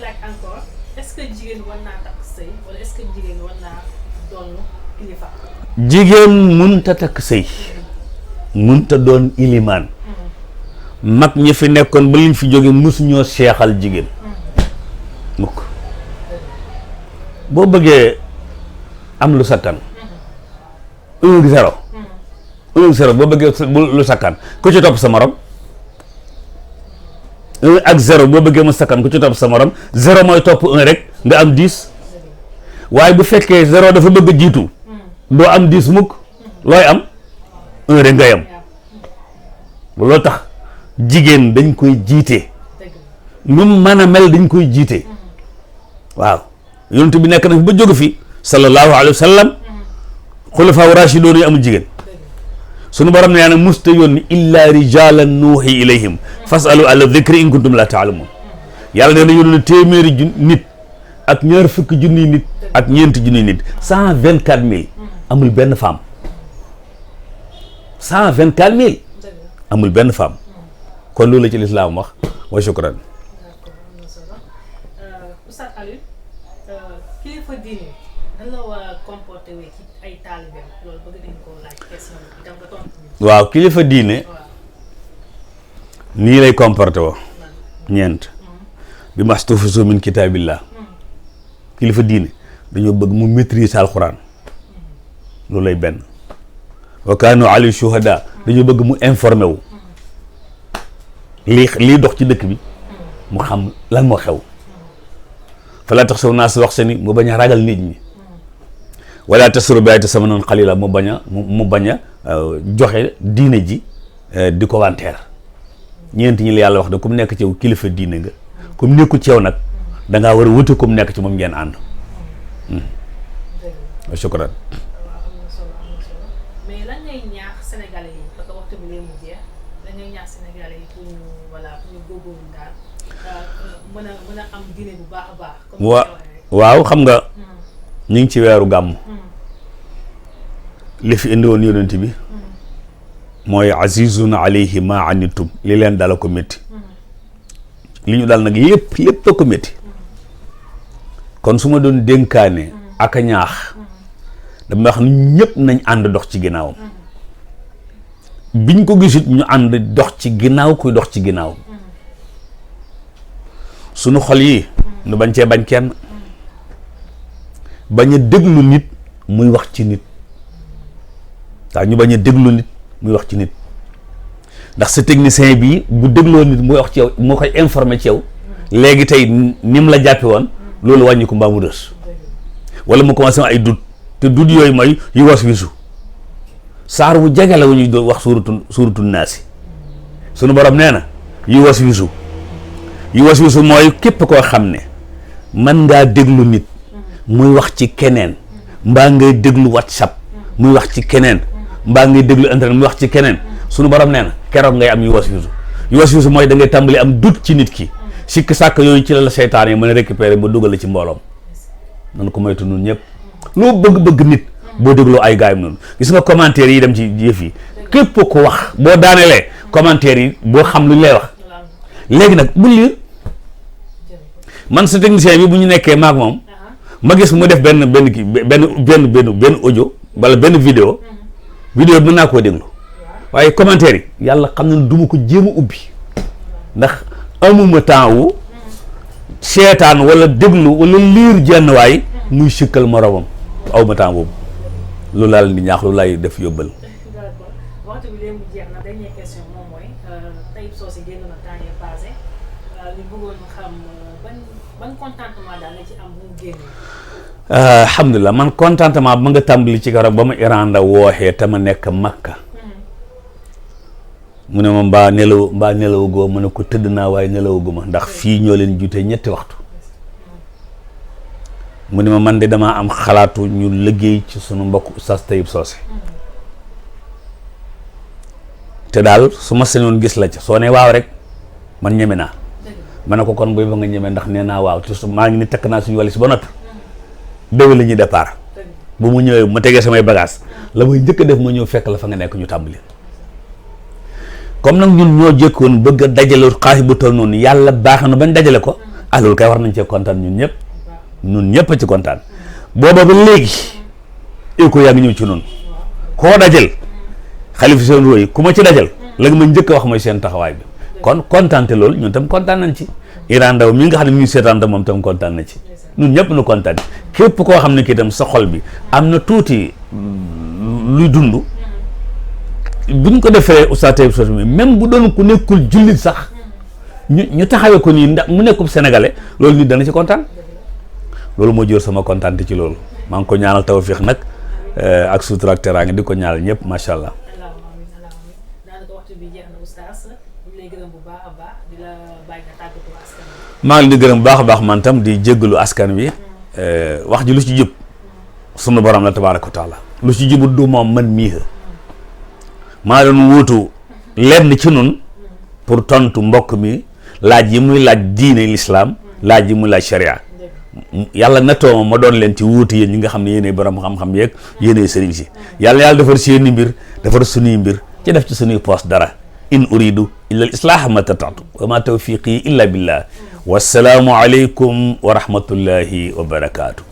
laaj encore est-ce que jigéen war naa takk sëy wala est-ce que jigéen war naa doon kilifa. jigéen mënta takk sëy mënta doon ilimaan mag ñi fi nekkoon ba liñ fi jóge mus ñoo seexal jigéen mukk boo bëggee am lu sakkan 1-0 1-0 boo bëggee lu sakkan ku ci topp sa morom 1 ak 0 boo bëggee mu sakkan ku ci topp sa morom 0 mooy topp 1 rek nga am 10 waaye bu fekkee 0 dafa bëgg a jiitu doo am 10 mukk looy am 1 rek ngay am loolu tax jigéen dañ koy jiite nu mën a mel dañ koy jiite waaw yonent bi nekk na fi ba jóge fi sallallahu alayhi wa sallam xulafaa raashidoon yi amul jigéen sunu borom nee na musta yónni illa rijalan nuuhi ilayhim fasalu ala dhikri in kuntum la taalamun yàlla nee na yónni téeméeri nit ak ñaar fukki junniy nit ak ñeenti junniy nit 124 000 amul benn femme 124 000 amul benn femme kon loolu la ci lislaam wax wa shukran. Oustaz Alioune kilifa diine nan la war a comporter wee ci ay taalibeem loolu bëgg nañ koo laaj question bi itam nga tontu. waaw kilifa diine nii lay comporter woo ñeent bi mastufisu min kitaabillah kilifa diine dañoo bëgg mu maîtriser alxuraan loolu lay benn wa kaanu ali shuhada dañoo bëgg mu informé wu lii dox ci dëkk bi mu xam lan moo xew fala tax saw naa si wax se ni mu bañ a ragal nit ñi wala tasru bi ayati samanan qalila mu bañ a joxe diine ji di ko wanteer ñeent ñi la yàlla wax de ku mu nekk ci yow kilifa diine nga ku mu nekkul ci yow nag dangaa war a wute ku mu nekk ci moom ngeen ànd shukran. mais lan ngay ñaax sénégalais yi parce que waxtu bi lee mu jeex lan ngay ñaax sénégalais yi pour ñu góorgóorlu daal mën a am diine bu baax a baax. waaw xam nga ñu ngi ci weeru gàmm li fi indi woon yonent bi mooy azizun alayhi ma anittum li leen dala ko métti li ñu dal nag lépp a ko métti kon su ma doon dénkaane ak a ñaax dama wax ni ñëpp nañ ànd dox ci ginnaawam biñ ko gisit ñu ànd dox ci ginnaaw kuy dox ci ginnaaw sunu xol yi nu bañ cee bañ kenn bañ a déglu nit muy wax ci nit waaw ñu bañ a déglu nit muy wax ci nit ndax sa technicien bi bu dégloo nit muy wax ci yow moo koy informé ci yow léegi tey ni mu la jàppe woon loolu wàññi ko mbaa mu rës wala mu commencé ay dut te dut yooyu mooy yu was wisu saar bu jege la wu ñuy doon wax suuratu naasi sunu borom nee na yu was wisu mooy képp koo xam ne mën ngaa déglu nit muy wax ci keneen mbaa ngay déglu WhatsApp muy wax ci keneen mbaa ngay déglu internet muy wax ci keneen sunu borom nee na keroog ngay am yu was wisu mooy da ngay tàmbali am dut ci nit ki sikk sàkk yooyu ci la seytaan yi mën a récupérer ba dugal la ci mbooloom nan ko moytu nun ñëpp loo bëgg nit boo dégloo ay gaayam noonu gis nga commentaire yi dem ci yëf yi képp ko wax boo daanelee commentaire yi boo xam lu ñu lay wax léegi nag bu lii man sa technicien bi bu ñu nekkee maag moom ma gis mu def benn kii benn audio wala benn vidéo bi mën naa koo déglu waaye commentaire yi yàlla xam na ne du ma ko jéem a ubbi ndax amuma temps wu seetaan wala déglu wala liir jenn waay muy sikkal moromam awma temps boobu loolu laa leen di ñaax loolu laay def yóbbal. d'accord waxtu bi léegi jeex na dernière question moom mooy Taib Socé génn na temps yii passé ñu bëggoon xam ban contentement daal la ci am bu mu génnee. alhamdulilah man contentement ba nga tàmbali ci keroog ba ma Iran da wooxee te ma nekk Makka. mu ne ma mbaa nelawagoo mu ne ko tëdd naa waaye nelawaguma ndax fii ñoo leen jutee ñetti waxtu mu ne ma man de damaa am xalaatu ñu liggéey ci sunu mbokk Oustaz Taib Socé te daal su ma sañoon gis la ca soo ne waaw rek man ñeme naa ma ne ko kon boy ba nga ñeme ndax nee naa waaw te su maa ngi ni takk naa suñu walis ba noppi déwén la ñuy départ bu mu ñëwee ma tegee samay bagage la muy njëkk a def ma ñëw fekk la fa nga nekk ñu tàmbali comme nag ñun ñoo jëkkoon bëgg a dajale xaalis bu toll noonu yàlla baax na bañ dajale ko loolu kay war nañ cee kontaan ñun ñëpp a ci kontaan booba ba léegi écho yaa ngi ñëw ci noonu koo dajal xalifa seen rooy ku ma ci dajal la nga ma njëkk a wax mooy seen taxawaay bi kon kontaante loolu ñun tam kontaan nañ ci Iran Ndaw mi nga xam ne ñu seetaan moom tam kontaan na ci ñun ñëpp nu kontaan képp koo xam ne kii tam sa xol bi am na tuuti luy dund buñ ko defee Oustaz Taib Socé mi même bu doon ku nekkul jullit sax ñu taxawee ko nii ndax mu nekkul sénégalais loolu nit dana ci kontaan loolu moo jur sama kontaante ci loolu maa ngi ko ñaanal tawfiix nag ak sutura ak teraanga di ko ñaanal ñëpp macha allah. maa ngi leen di gërëm bu baax a baax man tam di jéggalu askan wi wax ji lu ci jub sunu borom la tabaaraka wa taala lu ci jubut du moom man mii maa doon wuutu lenn ci nun pour tontu mbokk mi laaj yi muy laaj diine l'islam laaj yi muy laaj sharia yàlla nattoo ma doon leen ci wuutu yéen ñi nga xam ne yéenay borom xam-xam yeeg yéenay sëriñ si yàlla defar seeni mbir defar suñuy mbir ci def ci suñuy poos dara in uridu illa al islaha ma tatatu wa ma tawfiqi illa billah wassalaamu aleykum wa rahmatullahi wa barakaatu